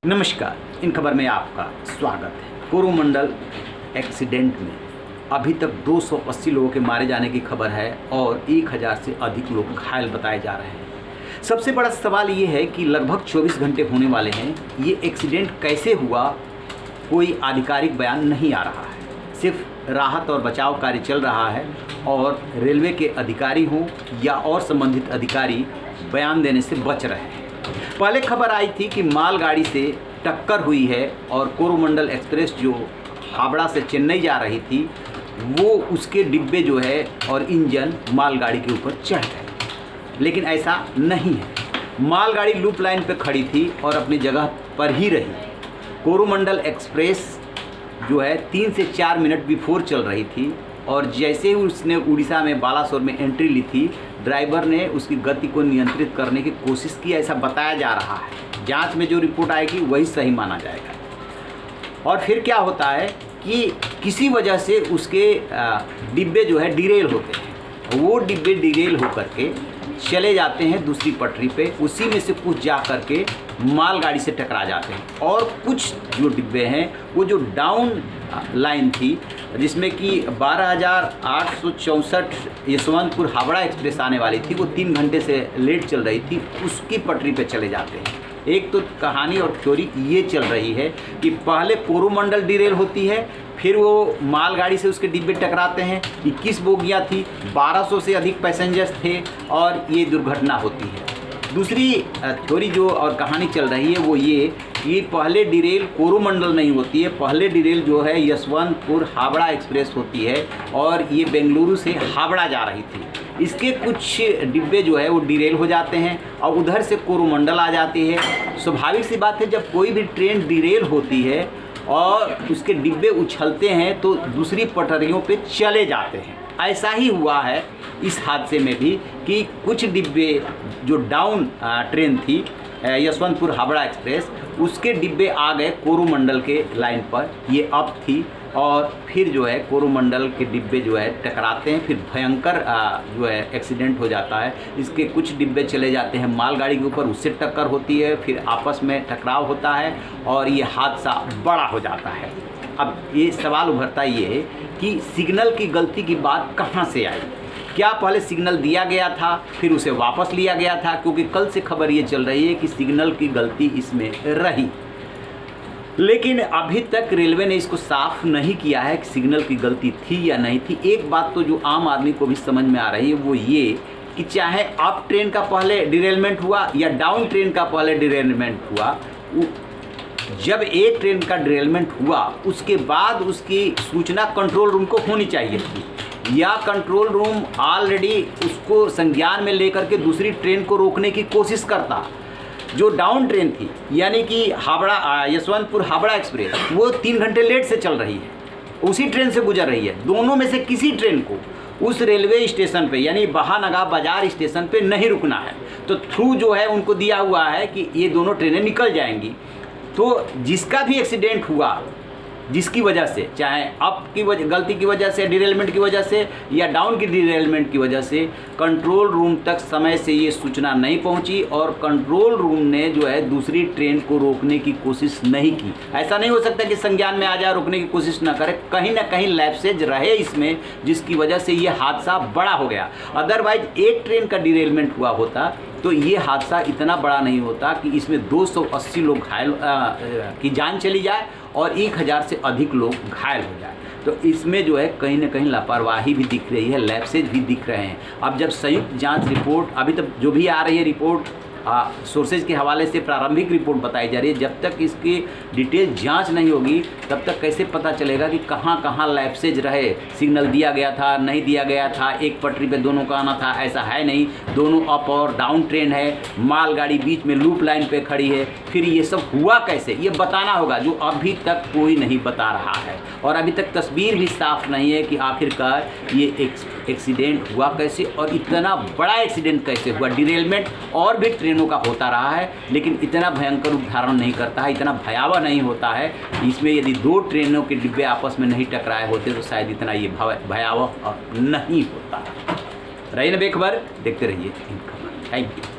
नमस्कार, इन खबर में आपका स्वागत है। कोरोमंडल एक्सीडेंट में अभी तक 280 लोगों के मारे जाने की खबर है और 1000 से अधिक लोग घायल बताए जा रहे हैं। सबसे बड़ा सवाल ये है कि लगभग 24 घंटे होने वाले हैं, ये एक्सीडेंट कैसे हुआ, कोई आधिकारिक बयान नहीं आ रहा है। सिर्फ राहत और बचाव कार्य चल रहा है और रेलवे के अधिकारी हों या और संबंधित अधिकारी बयान देने से बच रहे हैं। पहले खबर आई थी कि मालगाड़ी से टक्कर हुई है और कोरोमंडल एक्सप्रेस जो हावड़ा से चेन्नई जा रही थी वो उसके डिब्बे जो है और इंजन मालगाड़ी के ऊपर चढ़ गए, लेकिन ऐसा नहीं है। मालगाड़ी लूप लाइन पर खड़ी थी और अपनी जगह पर ही रही। कोरोमंडल एक्सप्रेस जो है 3 से 4 मिनट बिफोर चल रही थी और जैसे ही उसने उड़ीसा में बालासोर में एंट्री ली थी, ड्राइवर ने उसकी गति को नियंत्रित करने की कोशिश की, ऐसा बताया जा रहा है। जांच में जो रिपोर्ट आएगी वही सही माना जाएगा। और फिर क्या होता है कि किसी वजह से उसके डिब्बे जो है डिरेल होते हैं, वो डिब्बे डिरेल होकर के चले जाते हैं दूसरी पटरी पे, उसी में से कुछ जा कर के मालगाड़ी से टकरा जाते हैं। और कुछ जो डिब्बे हैं वो जो डाउन लाइन थी, जिसमें कि 12,864 यशवंतपुर हावड़ा एक्सप्रेस आने वाली थी, वो 3 घंटे से लेट चल रही थी, उसकी पटरी पे चले जाते हैं। एक तो कहानी और थ्योरी ये चल रही है कि पहले कोरोमंडल डिरेल होती है, फिर वो मालगाड़ी से उसके डिब्बे टकराते हैं। 21 बोगियाँ थी, 1200 से अधिक पैसेंजर्स थे और ये दुर्घटना होती है। दूसरी थ्योरी जो और कहानी चल रही है वो ये कि पहले डिरेल कोरोमंडल नहीं होती है, पहले डिरेल जो है यशवंतपुर हावड़ा एक्सप्रेस होती है और ये बेंगलुरु से हावड़ा जा रही थी। इसके कुछ डिब्बे जो है वो डिरेल हो जाते हैं और उधर से कोरोमंडल आ जाती है। स्वाभाविक सी बात है, जब कोई भी ट्रेन डिरेल होती है और उसके डिब्बे उछलते हैं तो दूसरी पटरियों पे चले जाते हैं। ऐसा ही हुआ है इस हादसे में भी कि कुछ डिब्बे जो डाउन ट्रेन थी यशवंतपुर हावड़ा एक्सप्रेस, उसके डिब्बे आ गए कोरोमंडल के लाइन पर, ये अप थी और फिर जो है कोरोमंडल के डिब्बे जो है टकराते हैं, फिर भयंकर जो है एक्सीडेंट हो जाता है। इसके कुछ डिब्बे चले जाते हैं मालगाड़ी के ऊपर, उससे टक्कर होती है, फिर आपस में टकराव होता है और ये हादसा बड़ा हो जाता है। अब ये सवाल उभरता ये है कि सिग्नल की गलती की बात कहाँ से आई? क्या पहले सिग्नल दिया गया था फिर उसे वापस लिया गया था? क्योंकि कल से खबर ये चल रही है कि सिग्नल की गलती इसमें रही, लेकिन अभी तक रेलवे ने इसको साफ नहीं किया है कि सिग्नल की गलती थी या नहीं थी। एक बात तो जो आम आदमी को भी समझ में आ रही है वो ये कि चाहे अप ट्रेन का पहले डिरेलमेंट हुआ या डाउन ट्रेन का पहले डिरेलमेंट हुआ, जब एक ट्रेन का डिरेलमेंट हुआ उसके बाद उसकी सूचना कंट्रोल रूम को होनी चाहिए थी, या कंट्रोल रूम ऑलरेडी उसको संज्ञान में लेकर के दूसरी ट्रेन को रोकने की कोशिश करता। जो डाउन ट्रेन थी यानी कि हावड़ा यशवंतपुर हावड़ा एक्सप्रेस, वो 3 घंटे लेट से चल रही है, उसी ट्रेन से गुजर रही है। दोनों में से किसी ट्रेन को उस रेलवे स्टेशन पे यानी बहानगा बाजार स्टेशन पे नहीं रुकना है, तो थ्रू जो है उनको दिया हुआ है कि ये दोनों ट्रेनें निकल जाएंगी। तो जिसका भी एक्सीडेंट हुआ, जिसकी वजह से, चाहे अप की गलती की वजह से, डिरेलमेंट की वजह से या डाउन की डिरेलमेंट की वजह से, कंट्रोल रूम तक समय से ये सूचना नहीं पहुंची और कंट्रोल रूम ने जो है दूसरी ट्रेन को रोकने की कोशिश नहीं की। ऐसा नहीं हो सकता कि संज्ञान में आ जाए, रोकने की कोशिश ना करे, कहीं ना कहीं लैप्सेज रहे इसमें, जिसकी वजह से ये हादसा बड़ा हो गया। अदरवाइज एक ट्रेन का डिरेलमेंट हुआ होता तो ये हादसा इतना बड़ा नहीं होता कि इसमें 280 लोग घायल की जान चली जाए और 1000 से अधिक लोग घायल हो जाए। तो इसमें जो है कहीं ना कहीं लापरवाही भी दिख रही है, लैप्सेज भी दिख रहे हैं। अब जब संयुक्त जांच रिपोर्ट, अभी तक जो भी आ रही है रिपोर्ट सोर्सेज के हवाले से प्रारंभिक रिपोर्ट बताई जा रही है, जब तक इसकी डिटेल जांच नहीं होगी तब तक कैसे पता चलेगा कि कहाँ कहाँ लैप्सेज रहे, सिग्नल दिया गया था, नहीं दिया गया था, एक पटरी पे दोनों का आना था, ऐसा है नहीं। दोनों अप और डाउन ट्रेन है, मालगाड़ी बीच में लूप लाइन पे खड़ी है, फिर ये सब हुआ कैसे, ये बताना होगा, जो अभी तक कोई नहीं बता रहा है। और अभी तक तस्वीर भी साफ नहीं है कि आखिरकार ये एक्सीडेंट हुआ कैसे और इतना बड़ा एक्सीडेंट कैसे हुआ। डिरेलमेंट और भी ट्रेनों का होता रहा है, लेकिन इतना भयंकर रूप धारण नहीं करता है, इतना भयावह नहीं होता है। इसमें यदि 2 ट्रेनों के डिब्बे आपस में नहीं टकराए होते तो शायद इतना ये भयावह नहीं होता। रही ना बेखबर, देखते रहिए इन खबर। Thank you.